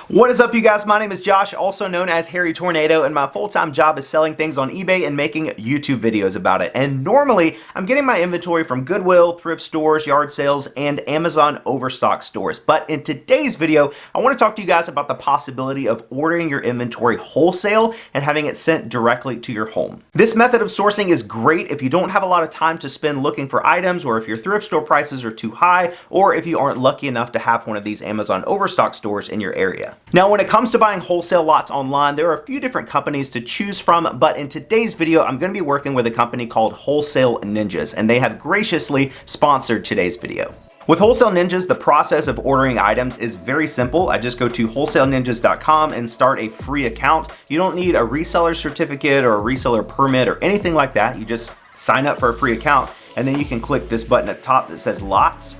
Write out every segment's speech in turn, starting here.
What is up, you guys? My name is Josh, also known as Harry Tornado, and my full-time job is selling things on eBay and making YouTube videos about it. And normally, I'm getting my inventory from Goodwill, thrift stores, yard sales, and Amazon overstock stores. But in today's video, I want to talk to you guys about the possibility of ordering your inventory wholesale and having it sent directly to your home. This method of sourcing is great if you don't have a lot of time to spend looking for items, or if your thrift store prices are too high, or if you aren't lucky enough to have one of these Amazon overstock stores in your area. Now, when it comes to buying wholesale lots online, there are a few different companies to choose from, but in today's video, I'm going to be working with a company called Wholesale Ninjas, and they have graciously sponsored today's video. With Wholesale Ninjas, the process of ordering items is very simple. I just go to wholesaleninjas.com and start a free account. You don't need a reseller certificate or a reseller permit or anything like that. You just sign up for a free account, and then you can click this button at the top that says Lots,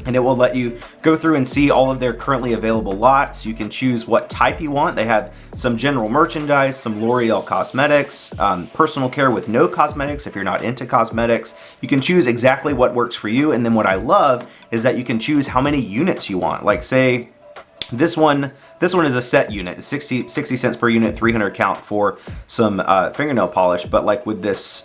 and it will let you go through and see all of their currently available lots. You can choose what type you want. They have some general merchandise, some L'Oreal cosmetics, personal care with no cosmetics if you're not into cosmetics. You can choose exactly what works for you, and then what I love is that you can choose how many units you want. Like, say, this one is a set unit, 60 cents per unit, 300 count for some fingernail polish, but like with this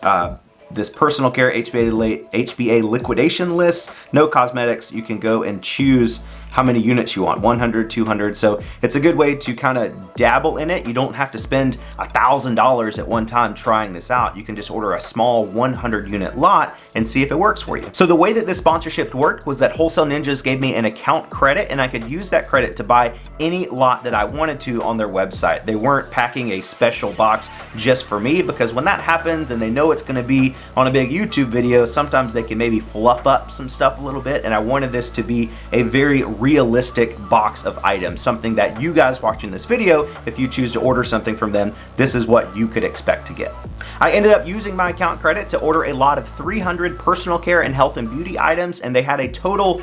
personal care HBA liquidation list, no cosmetics, you can go and choose how many units you want, 100, 200. So it's a good way to kind of dabble in it. You don't have to spend $1,000 at one time trying this out. You can just order a small 100 unit lot and see if it works for you. So the way that this sponsorship worked was that Wholesale Ninjas gave me an account credit, and I could use that credit to buy any lot that I wanted to on their website. They weren't packing a special box just for me, because when that happens and they know it's gonna be on a big YouTube video, sometimes they can maybe fluff up some stuff a little bit, and I wanted this to be a very realistic box of items, something that you guys watching this video, if you choose to order something from them, this is what you could expect to get. I ended up using my account credit to order a lot of 300 personal care and health and beauty items, and they had a total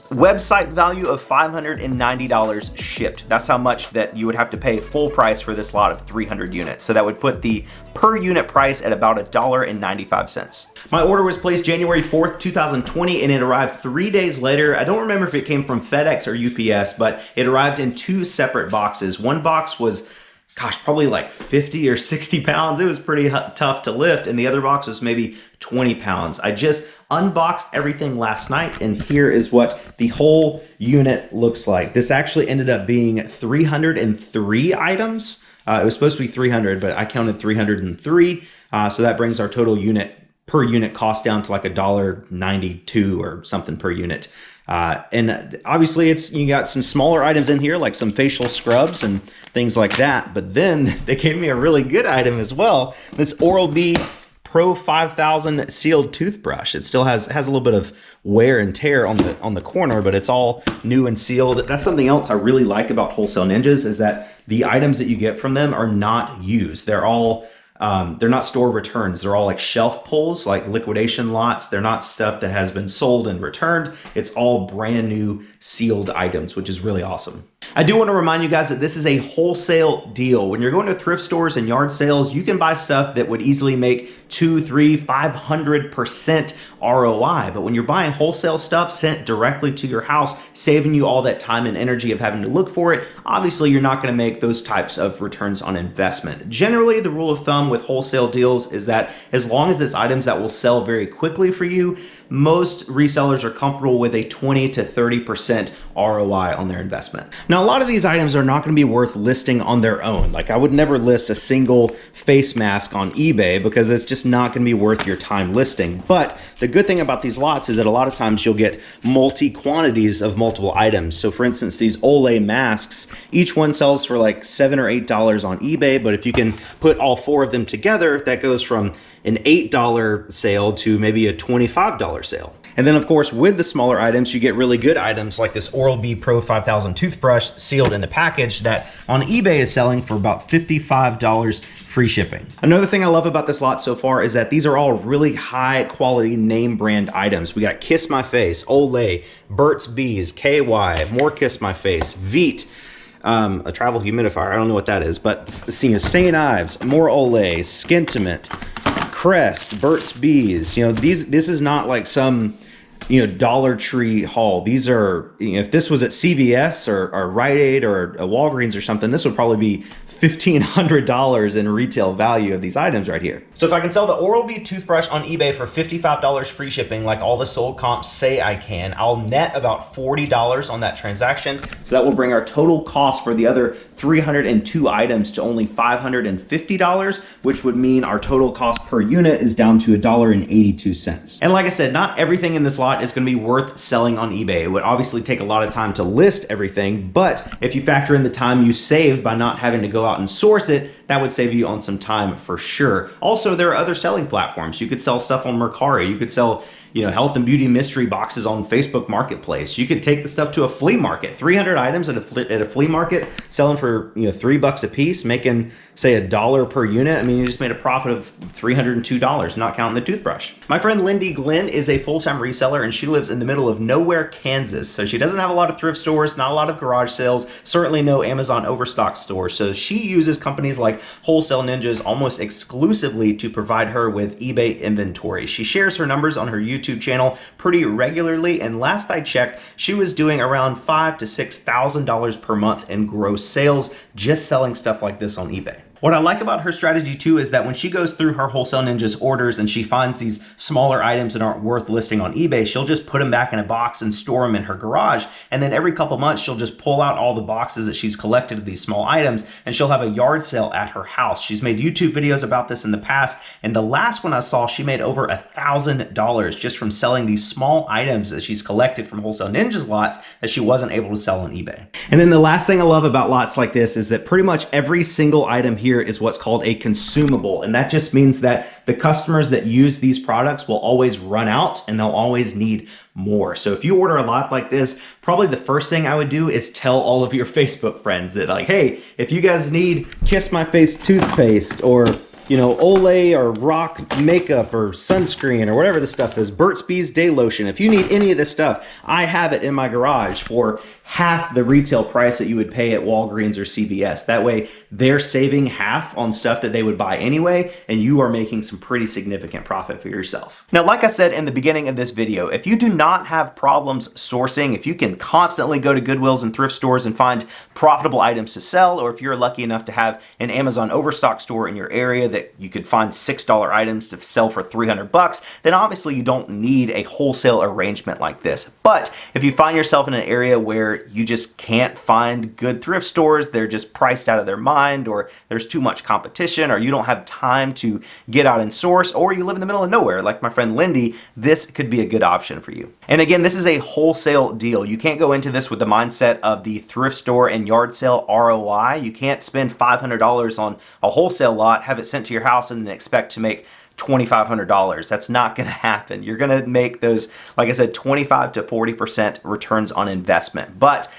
website value of $590 shipped. That's how much that you would have to pay full price for this lot of 300 units. So that would put the per unit price at about $1.95. My order was placed January 4th, 2020, and it arrived 3 days later. I don't remember if it came from FedEx or UPS, but it arrived in two separate boxes. One box was, gosh, probably like 50 or 60 pounds. It was pretty tough to lift. And the other box was maybe 20 pounds. I just unboxed everything last night, and here is what the whole unit looks like. This actually ended up being 303 items. It was supposed to be 300, but I counted 303. So that brings our total unit per unit cost down to like $1.92 or something per unit. And obviously you got some smaller items in here, like some facial scrubs and things like that. But then they gave me a really good item as well. This Oral-B Pro 5000 sealed toothbrush. It still has a little bit of wear and tear on the corner, but it's all new and sealed. That's something else I really like about Wholesale Ninjas, is that the items that you get from them are not used. They're all they're not store returns. They're all like shelf pulls, like liquidation lots. They're not stuff that has been sold and returned. It's all brand new sealed items, which is really awesome. I do want to remind you guys that this is a wholesale deal. When you're going to thrift stores and yard sales, you can buy stuff that would easily make 200, 300, 500% ROI. But when you're buying wholesale stuff sent directly to your house, saving you all that time and energy of having to look for it, obviously you're not going to make those types of returns on investment. Generally, the rule of thumb with wholesale deals is that as long as it's items that will sell very quickly for you, most resellers are comfortable with a 20 to 30% ROI on their investment. Now, a lot of these items are not going to be worth listing on their own. Like, I would never list a single face mask on eBay because it's just not going to be worth your time listing. But the good thing about these lots is that a lot of times you'll get multi-quantities of multiple items. So for instance, these Olay masks, each one sells for like $7 or $8 on eBay, but if you can put all four of them together, that goes from an $8 sale to maybe a $25 sale. And then of course, with the smaller items, you get really good items like this Oral-B Pro 5000 toothbrush sealed in a package that on eBay is selling for about $55 free shipping. Another thing I love about this lot so far is that these are all really high quality name brand items. We got Kiss My Face, Olay, Burt's Bees, KY, more Kiss My Face, Veet, a travel humidifier, I don't know what that is, but St. Ives, more Olay, Skintimate, Crest, Burt's Bees. You know, this is not like some Dollar Tree haul. These are, if this was at CVS or Rite Aid or a Walgreens or something, this would probably be $1,500 in retail value of these items right here. So if I can sell the Oral-B toothbrush on eBay for $55 free shipping, like all the sold comps say I can, I'll net about $40 on that transaction. So that will bring our total cost for the other 302 items to only $550, which would mean our total cost per unit is down to $1.82. And like I said, not everything in this lot is going to be worth selling on eBay. It would obviously take a lot of time to list everything, but if you factor in the time you saved by not having to go out and source it, that would save you on some time for sure. Also, there are other selling platforms. You could sell stuff on Mercari. You could sell health and beauty mystery boxes on Facebook Marketplace. You could take the stuff to a flea market. 300 items at a flea market, selling for $3 a piece, making say $1 per unit. I mean, you just made a profit of $302, not counting the toothbrush. My friend Lindey Glenn is a full-time reseller, and she lives in the middle of nowhere, Kansas. So she doesn't have a lot of thrift stores, not a lot of garage sales, certainly no Amazon overstock stores. So she uses companies like Wholesale Ninjas almost exclusively to provide her with eBay inventory. She shares her numbers on her YouTube channel pretty regularly, and last I checked, she was doing around $5,000 to $6,000 per month in gross sales just selling stuff like this on eBay. What I like about her strategy too is that when she goes through her Wholesale Ninjas orders and she finds these smaller items that aren't worth listing on eBay, she'll just put them back in a box and store them in her garage. And then every couple months, she'll just pull out all the boxes that she's collected of these small items, and she'll have a yard sale at her house. She's made YouTube videos about this in the past, and the last one I saw, she made over $1,000 just from selling these small items that she's collected from Wholesale Ninjas lots that she wasn't able to sell on eBay. And then the last thing I love about lots like this is that pretty much every single item here is what's called a consumable, and that just means that the customers that use these products will always run out and they'll always need more. So if you order a lot like this, probably the first thing I would do is tell all of your Facebook friends that, like, hey, if you guys need Kiss My Face toothpaste or Olay or Rock makeup or sunscreen or whatever the stuff is, Burt's Bees Day Lotion, if you need any of this stuff, I have it in my garage for half the retail price that you would pay at Walgreens or CVS. That way they're saving half on stuff that they would buy anyway, and you are making some pretty significant profit for yourself. Now, like I said in the beginning of this video, if you do not have problems sourcing, if you can constantly go to Goodwills and thrift stores and find profitable items to sell, or if you're lucky enough to have an Amazon overstock store in your area that you could find $6 items to sell for $300, then obviously you don't need a wholesale arrangement like this. But if you find yourself in an area where you just can't find good thrift stores, they're just priced out of their mind, or there's too much competition, or you don't have time to get out and source, or you live in the middle of nowhere like my friend Lindey, this could be a good option for you. And again, this is a wholesale deal. You can't go into this with the mindset of the thrift store and yard sale ROI. You can't spend $500 on a wholesale lot, have it sent to your house, and then expect to make $2,500. That's not going to happen. You're going to make those, like I said, 25 to 40% returns on investment. But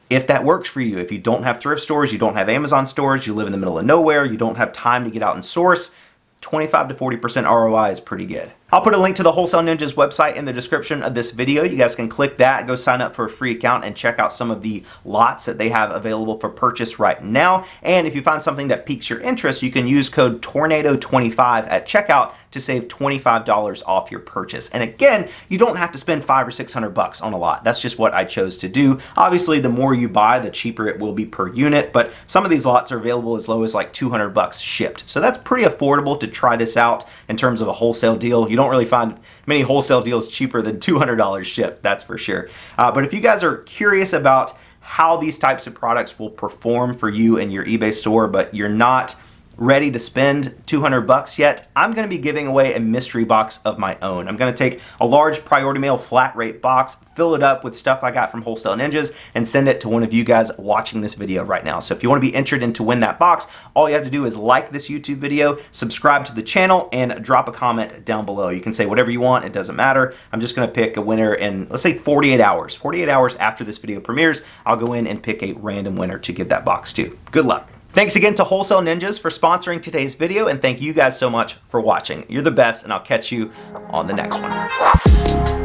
if that works for you, if you don't have thrift stores, you don't have Amazon stores, you live in the middle of nowhere, you don't have time to get out and source, 25 to 40% ROI is pretty good. I'll put a link to the Wholesale Ninjas website in the description of this video. You guys can click that, go sign up for a free account, and check out some of the lots that they have available for purchase right now. And if you find something that piques your interest, you can use code Tornado25 at checkout to save $25 off your purchase. And again, you don't have to spend $500 or $600 on a lot. That's just what I chose to do. Obviously, the more you buy, the cheaper it will be per unit, but some of these lots are available as low as like $200 shipped. So that's pretty affordable to try this out in terms of a wholesale deal. You don't really find many wholesale deals cheaper than $200 shipped, that's for sure. But if you guys are curious about how these types of products will perform for you in your eBay store, but you're not ready to spend $200 yet, I'm going to be giving away a mystery box of my own. I'm going to take a large priority mail flat rate box, fill it up with stuff I got from Wholesale Ninjas, and send it to one of you guys watching this video right now. So if you want to be entered in to win that box, all you have to do is like this YouTube video, subscribe to the channel, and drop a comment down below. You can say whatever you want, it doesn't matter. I'm just going to pick a winner in, let's say, 48 hours. 48 hours after this video premieres, I'll go in and pick a random winner to give that box to. Good luck. Thanks again to Wholesale Ninjas for sponsoring today's video, and thank you guys so much for watching. You're the best, and I'll catch you on the next one.